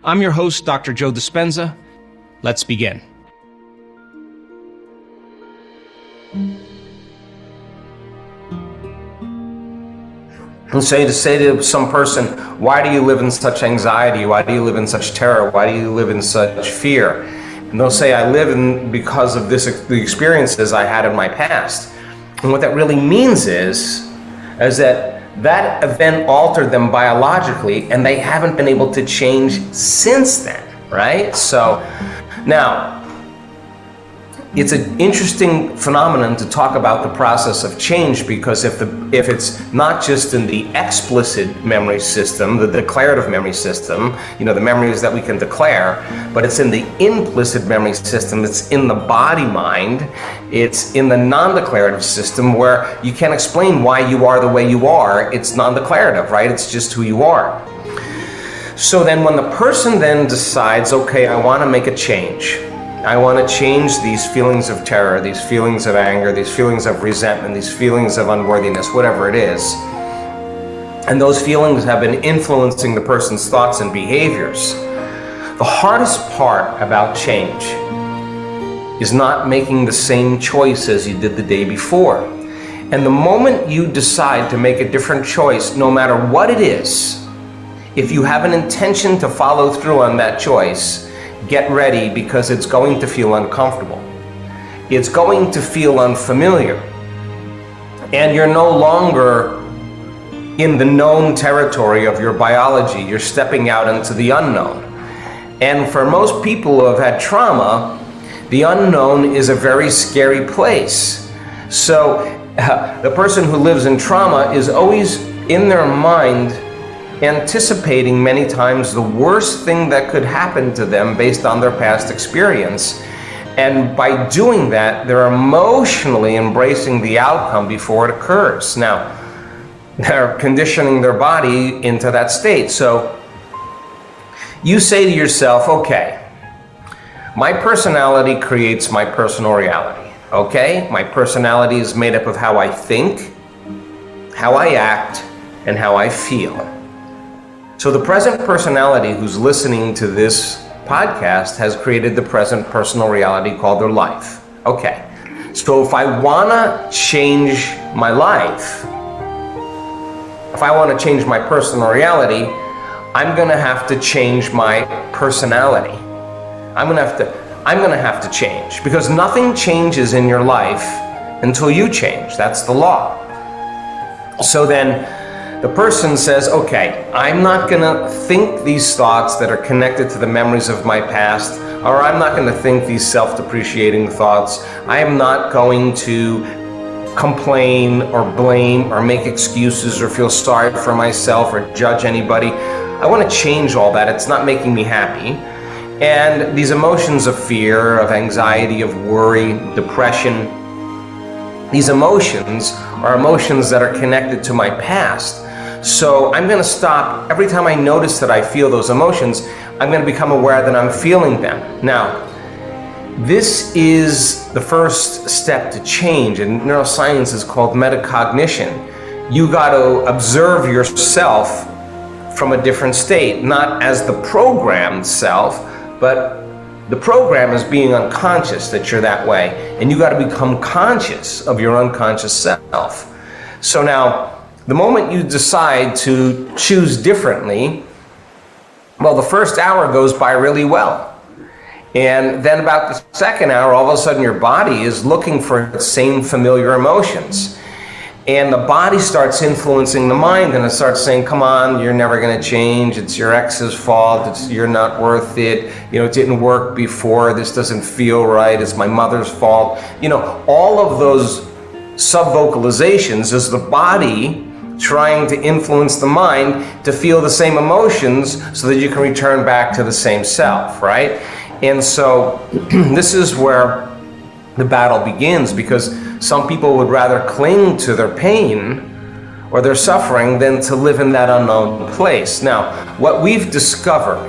I'm your host, Dr. Joe Dispenza. Let's begin. And so to say to some person, why do you live in such anxiety? Why do you live in such terror? Why do you live in such fear? And they'll say, I live in because of the experiences I had in my past. And what that really means is that event altered them biologically, and they haven't been able to change since then, right? So now, it's an interesting phenomenon to talk about the process of change, because if it's not just in the explicit memory system, the declarative memory system, the memories that we can declare, but it's in the implicit memory system, it's in the body mind, it's in the non-declarative system where you can't explain why you are the way you are. It's non-declarative, right? It's just who you are. So then when the person then decides, okay, I want to make a change, I want to change these feelings of terror, these feelings of anger, these feelings of resentment, these feelings of unworthiness, whatever it is. And those feelings have been influencing the person's thoughts and behaviors. The hardest part about change is not making the same choice as you did the day before. And the moment you decide to make a different choice, no matter what it is, if you have an intention to follow through on that choice, get ready, because it's going to feel uncomfortable. It's going to feel unfamiliar. And you're no longer in the known territory of your biology. You're stepping out into the unknown. And for most people who have had trauma, the unknown is a very scary place. So the person who lives in trauma is always in their mind anticipating many times the worst thing that could happen to them based on their past experience. And by doing that, they're emotionally embracing the outcome before it occurs. Now, they're conditioning their body into that state. So you say to yourself, okay, my personality creates my personal reality. Okay, my personality is made up of how I think, how I act, and how I feel. So the present personality who's listening to this podcast has created the present personal reality called their life. Okay, so if I want to change my life, if I want to change my personal reality, I'm going to have to change my personality. I'm going to have to change, because nothing changes in your life until you change. That's the law. So then the person says, okay, I'm not going to think these thoughts that are connected to the memories of my past, or I'm not going to think these self-depreciating thoughts. I am not going to complain or blame or make excuses or feel sorry for myself or judge anybody. I want to change all that. It's not making me happy. And these emotions of fear, of anxiety, of worry, depression, these emotions are emotions that are connected to my past. So I'm going to stop. Every time I notice that I feel those emotions, I'm going to become aware that I'm feeling them. Now, this is the first step to change, and neuroscience is called metacognition. You got to observe yourself from a different state, not as the programmed self, but the program is being unconscious that you're that way, and you got to become conscious of your unconscious self. So now, the moment you decide to choose differently, well, the first hour goes by really well. And then about the second hour, all of a sudden your body is looking for the same familiar emotions. And the body starts influencing the mind, and it starts saying, come on, you're never going to change. It's your ex's fault. You're not worth it. It didn't work before. This doesn't feel right. It's my mother's fault. All of those sub-vocalizations is the body trying to influence the mind to feel the same emotions so that you can return back to the same self, right? And so this is where the battle begins, because some people would rather cling to their pain or their suffering than to live in that unknown place. Now, what we've discovered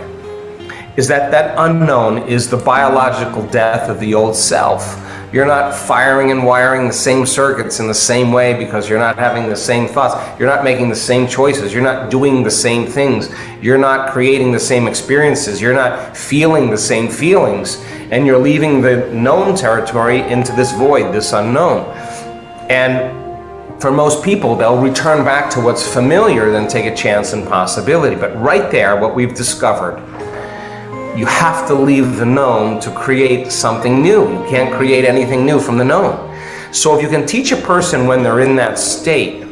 is that that unknown is the biological death of the old self. You're not firing and wiring the same circuits in the same way because you're not having the same thoughts. You're not making the same choices. You're not doing the same things. You're not creating the same experiences. You're not feeling the same feelings. And you're leaving the known territory into this void, this unknown. And for most people, they'll return back to what's familiar than take a chance and possibility. But right there, what we've discovered, you have to leave the known to create something new. You can't create anything new from the known. So if you can teach a person when they're in that state,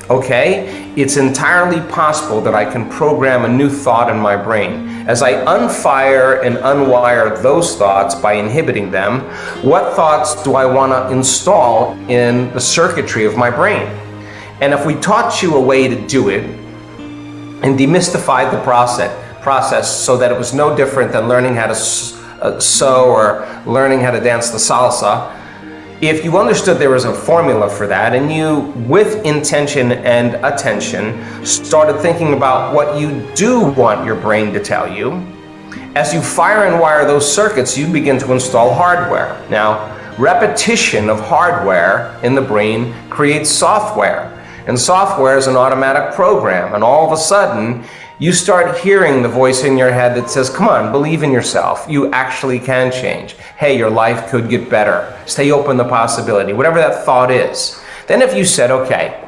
okay, it's entirely possible that I can program a new thought in my brain. As I unfire and unwire those thoughts by inhibiting them, what thoughts do I want to install in the circuitry of my brain? And if we taught you a way to do it and demystified the process so that it was no different than learning how to sew or learning how to dance the salsa, if you understood there was a formula for that and you, with intention and attention, started thinking about what you do want your brain to tell you, as you fire and wire those circuits, you begin to install hardware. Now, repetition of hardware in the brain creates software, and software is an automatic program, and all of a sudden, you start hearing the voice in your head that says, come on, believe in yourself. You actually can change. Hey, your life could get better. Stay open to possibility, whatever that thought is. Then if you said, okay,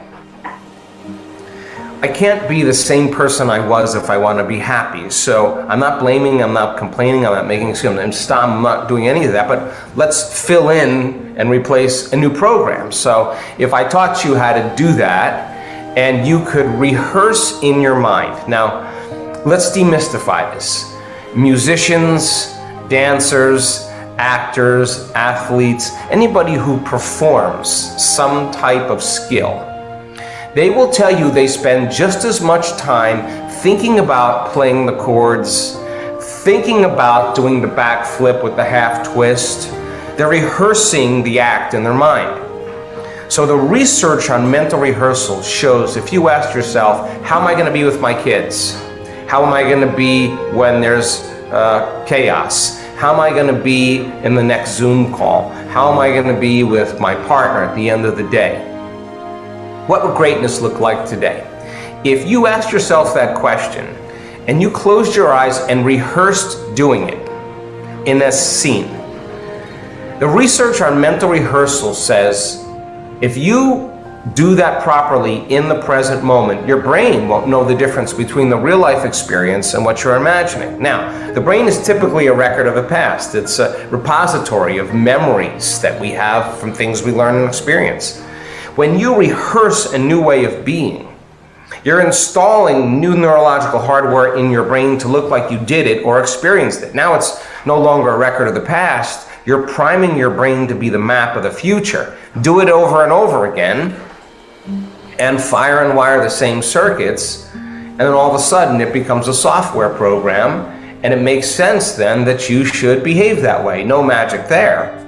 I can't be the same person I was if I want to be happy. So I'm not blaming, I'm not complaining, I'm not making excuses, I'm not doing any of that, but let's fill in and replace a new program. So if I taught you how to do that, and you could rehearse in your mind. Now, let's demystify this. Musicians, dancers, actors, athletes, anybody who performs some type of skill, they will tell you they spend just as much time thinking about playing the chords, thinking about doing the backflip with the half twist. They're rehearsing the act in their mind. So the research on mental rehearsal shows if you ask yourself, how am I going to be with my kids? How am I going to be when there's chaos? How am I going to be in the next Zoom call? How am I going to be with my partner at the end of the day? What would greatness look like today? If you asked yourself that question and you closed your eyes and rehearsed doing it in a scene, the research on mental rehearsal says if you do that properly in the present moment, your brain won't know the difference between the real life experience and what you're imagining. Now, the brain is typically a record of the past. It's a repository of memories that we have from things we learn and experience. When you rehearse a new way of being, you're installing new neurological hardware in your brain to look like you did it or experienced it. Now it's no longer a record of the past. You're priming your brain to be the map of the future. Do it over and over again and fire and wire the same circuits, and then all of a sudden it becomes a software program, and it makes sense then that you should behave that way. No magic there.